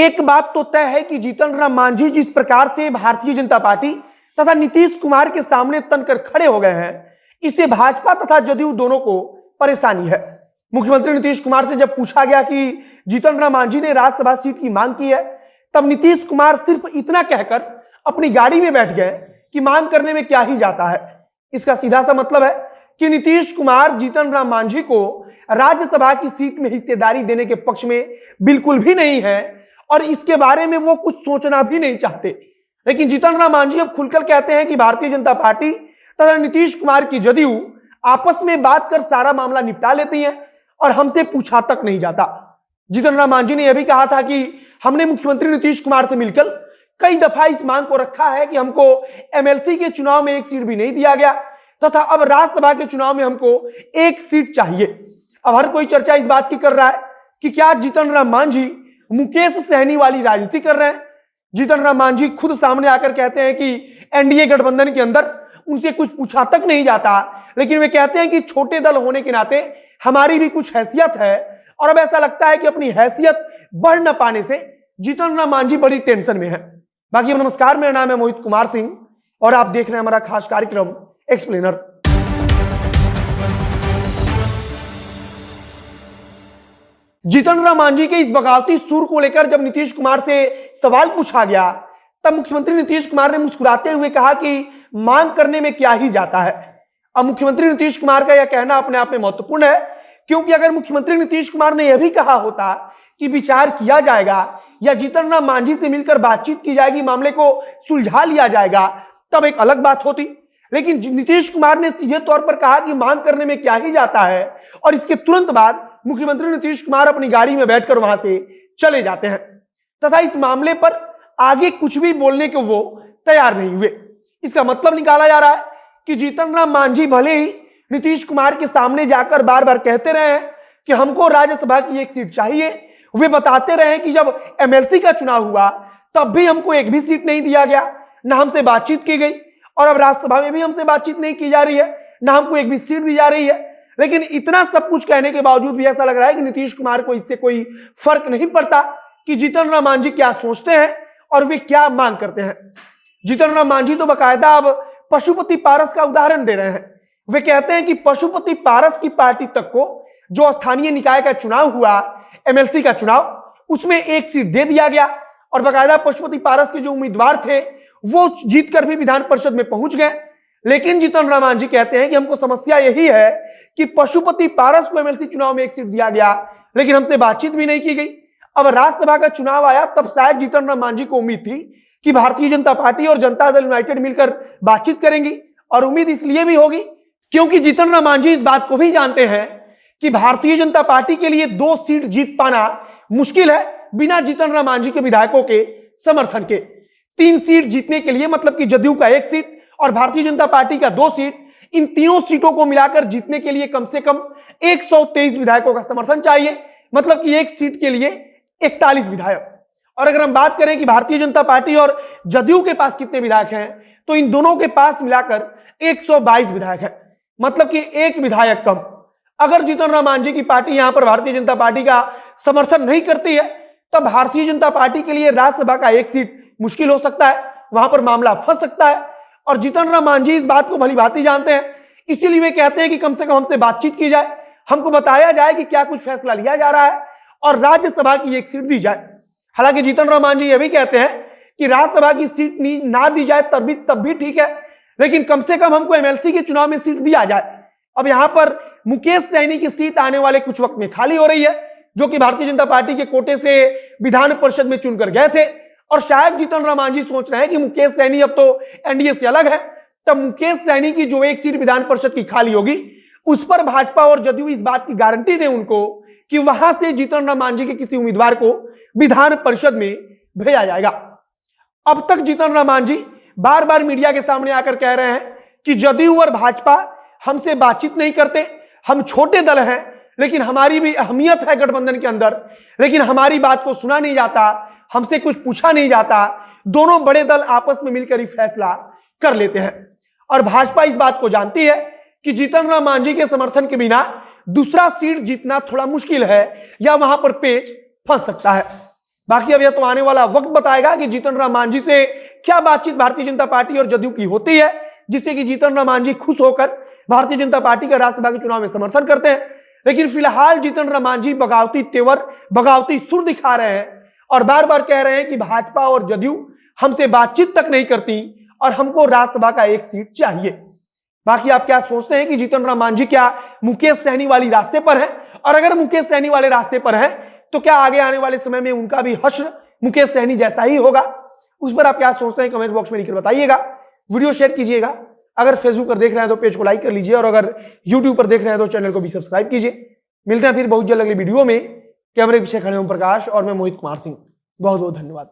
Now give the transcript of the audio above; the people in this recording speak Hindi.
एक बात तो तय है कि जीतन राम मांझी जिस प्रकार से भारतीय जनता पार्टी तथा नीतीश कुमार के सामने तनकर खड़े हो गए हैं, इससे भाजपा तथा जदयू दोनों को परेशानी है। मुख्यमंत्री नीतीश कुमार से जब पूछा गया कि जीतन राम मांझी ने राज्यसभा सीट की मांग की है, तब नीतीश कुमार सिर्फ इतना कहकर अपनी गाड़ी में बैठ गए कि मांग करने में क्या ही जाता है। इसका सीधा सा मतलब है कि नीतीश कुमार जीतन राम मांझी को राज्यसभा की सीट में हिस्सेदारी देने के पक्ष में बिल्कुल भी नहीं है और इसके बारे में वो कुछ सोचना भी नहीं चाहते। लेकिन जीतन राम मांझी अब खुलकर कहते हैं कि भारतीय जनता पार्टी तथा नीतीश कुमार की जदयू आपस में बात कर सारा मामला निपटा लेती है और हमसे पूछा तक नहीं जाता। जीतन राम मांझी ने यह भी कहा था कि हमने मुख्यमंत्री नीतीश कुमार से मिलकर कई दफा इस मांग को रखा है कि हमको एमएलसी के चुनाव में एक सीट भी नहीं दिया गया तथा अब राज्यसभा के चुनाव में हमको एक सीट चाहिए। अब हर कोई चर्चा इस बात की कर रहा है कि क्या जीतन राम मांझी मुकेश सहनी वाली राजनीति कर रहे हैं। जीतन राम मांझी खुद सामने आकर कहते हैं कि एनडीए गठबंधन के अंदर उनसे कुछ पूछा तक नहीं जाता, लेकिन वे कहते हैं कि छोटे दल होने के नाते हमारी भी कुछ हैसियत है और अब ऐसा लगता है कि अपनी हैसियत बढ़ न पाने से जीतन राम मांझी बड़ी टेंशन में है। बाकी नमस्कार, मेरा नाम है मोहित कुमार सिंह और आप देख रहे हैं हमारा खास कार्यक्रम एक्सप्लेनर। जीतन राम मांझी के इस बगावती सुर को लेकर जब नीतीश कुमार से सवाल पूछा गया, तब मुख्यमंत्री नीतीश कुमार ने मुस्कुराते हुए कहा कि मांग करने में क्या ही जाता है। अब मुख्यमंत्री नीतीश कुमार का यह कहना अपने आप में महत्वपूर्ण है, क्योंकि अगर मुख्यमंत्री नीतीश कुमार ने यह भी कहा होता कि विचार किया जाएगा या जीतन राम मांझी से मिलकर बातचीत की जाएगी, मामले को सुलझा लिया जाएगा, तब एक अलग बात होती। लेकिन नीतीश कुमार ने सीधे तौर पर कहा कि मांग करने में क्या ही जाता है और इसके तुरंत बाद मुख्यमंत्री नीतीश कुमार अपनी गाड़ी में बैठकर वहां से चले जाते हैं तथा इस मामले पर आगे कुछ भी बोलने को वो तैयार नहीं हुए। इसका मतलब निकाला जा रहा है कि जीतन राम मांझी भले ही नीतीश कुमार के सामने जाकर बार बार कहते रहे हैं कि हमको राज्यसभा की एक सीट चाहिए, वे बताते रहे कि जब एमएलसी का चुनाव हुआ तब भी हमको एक भी सीट नहीं दिया गया, ना हमसे बातचीत की गई और अब राज्यसभा में भी हमसे बातचीत नहीं की जा रही है, ना हमको एक भी सीट दी जा रही है। लेकिन इतना सब कुछ कहने के बावजूद भी ऐसा लग रहा है कि नीतीश कुमार को इससे कोई फर्क नहीं पड़ता कि जीतन राम मांझी क्या सोचते हैं और वे क्या मांग करते हैं। जीतन राम मांझी तो बाकायदा अब पशुपति पारस का उदाहरण दे रहे हैं। वे कहते हैं कि पशुपति पारस की पार्टी तक को जो स्थानीय निकाय का चुनाव हुआ, एमएलसी का चुनाव, उसमें एक सीट दे दिया गया और बाकायदा पशुपति पारस के जो उम्मीदवार थे वो जीतकर भी विधान परिषद में पहुंच गए। लेकिन जीतन राम मांझी कहते हैं कि हमको समस्या यही है कि पशुपति पारस को एमएलसी चुनाव में एक सीट दिया गया, लेकिन हमसे बातचीत भी नहीं की गई। अब राज्यसभा का चुनाव आया तब शायद जीतन राम मांझी को उम्मीद थी कि भारतीय जनता पार्टी और जनता दल यूनाइटेड मिलकर बातचीत करेंगी और उम्मीद इसलिए भी होगी क्योंकि जीतन राम मांझी इस बात को भी जानते हैं कि भारतीय जनता पार्टी के लिए 2 सीट जीत पाना मुश्किल है बिना जीतन राम मांझी के विधायकों के समर्थन के। 3 सीट जीतने के लिए मतलब कि जदयू का 1 सीट और भारतीय जनता पार्टी का 2 सीट, इन तीनों सीटों को मिलाकर जीतने के लिए कम से कम 123 विधायकों का समर्थन चाहिए, मतलब कि 1 सीट के लिए 41 विधायक। और अगर हम बात करें कि भारतीय जनता पार्टी और जदयू के पास कितने विधायक हैं, तो इन दोनों के पास मिलाकर 122 विधायक हैं, मतलब कि 1 विधायक कम। अगर जीतन राम मांझी की पार्टी यहां पर भारतीय जनता पार्टी का समर्थन नहीं करती है, तब भारतीय जनता पार्टी के लिए राज्यसभा का 1 सीट मुश्किल हो सकता है, वहां पर मामला फंस सकता है। और जीतन राम मांझी इस बात को भली भांति जानते हैं, इसीलिए वे कहते हैं कि कम से कम हमसे बातचीत की जाए, हमको बताया जाए कि क्या कुछ फैसला लिया जा रहा है और राज्यसभा की 1 सीट दी जाए। हालांकि जीतन राम मांझी यह भी कहते हैं कि राज्यसभा की सीट ना दी जाए तब भी ठीक है, लेकिन कम से कम हमको एमएलसी के चुनाव में सीट दिया जाए। अब यहां पर मुकेश सहनी की सीट आने वाले कुछ वक्त में खाली हो रही है, जो कि भारतीय जनता पार्टी के कोटे से विधान परिषद में चुनकर गए थे और शायद जीतन राम मांझी सोच रहे हैं कि मुकेश सहनी अब तो एनडीए से अलग है, तब मुकेश सहनी की जो 1 सीट विधान परिषद की खाली होगी उस पर भाजपा और जदयू इस बात की गारंटी दे उनको कि वहां से जीतन राम मांझी के किसी उम्मीदवार को विधान परिषद में भेजा जाएगा। अब तक जीतन राम मांझी बार बार मीडिया के सामने आकर कह रहे हैं कि जदयू और भाजपा हमसे बातचीत नहीं करते, हम छोटे दल हैं, लेकिन हमारी भी अहमियत है गठबंधन के अंदर, लेकिन हमारी बात को सुना नहीं जाता, हमसे कुछ पूछा नहीं जाता, दोनों बड़े दल आपस में मिलकर ही फैसला कर लेते हैं। और भाजपा इस बात को जानती है कि जीतन राम मांझी के समर्थन के बिना दूसरा सीट जीतना थोड़ा मुश्किल है या वहां पर पेच फंस सकता है। बाकी अब यह तो आने वाला वक्त बताएगा कि जीतन राम मांझी से क्या बातचीत भारतीय जनता पार्टी और जदयू की होती है, जिससे कि जीतन राम मांझी खुश होकर भारतीय जनता पार्टी का राज्यसभा के चुनाव में समर्थन करते हैं। लेकिन फिलहाल जीतन राम मांझी बगावती तेवर, बगावती सुर दिखा रहे हैं और बार बार कह रहे हैं कि भाजपा और जदयू हमसे बातचीत तक नहीं करती और हमको राज्यसभा का एक सीट चाहिए। बाकी आप क्या सोचते हैं कि जीतन राम मांझी क्या मुकेश सहनी वाली रास्ते पर है? और अगर मुकेश सहनी वाले रास्ते पर है तो क्या आगे आने वाले समय में उनका भी हश्र मुकेश सहनी जैसा ही होगा? उस पर आप क्या सोचते हैं कमेंट बॉक्स में लिखकर बताइएगा। वीडियो शेयर कीजिएगा। अगर फेसबुक पर देख रहे हैं तो पेज को लाइक कर लीजिए और अगर यूट्यूब पर देख रहे हैं तो चैनल को भी सब्सक्राइब कीजिए। मिलते हैं फिर बहुत जल्द अगली वीडियो में। कैमरे के पीछे खड़े ओम प्रकाश और मैं मोहित कुमार सिंह। बहुत बहुत धन्यवाद।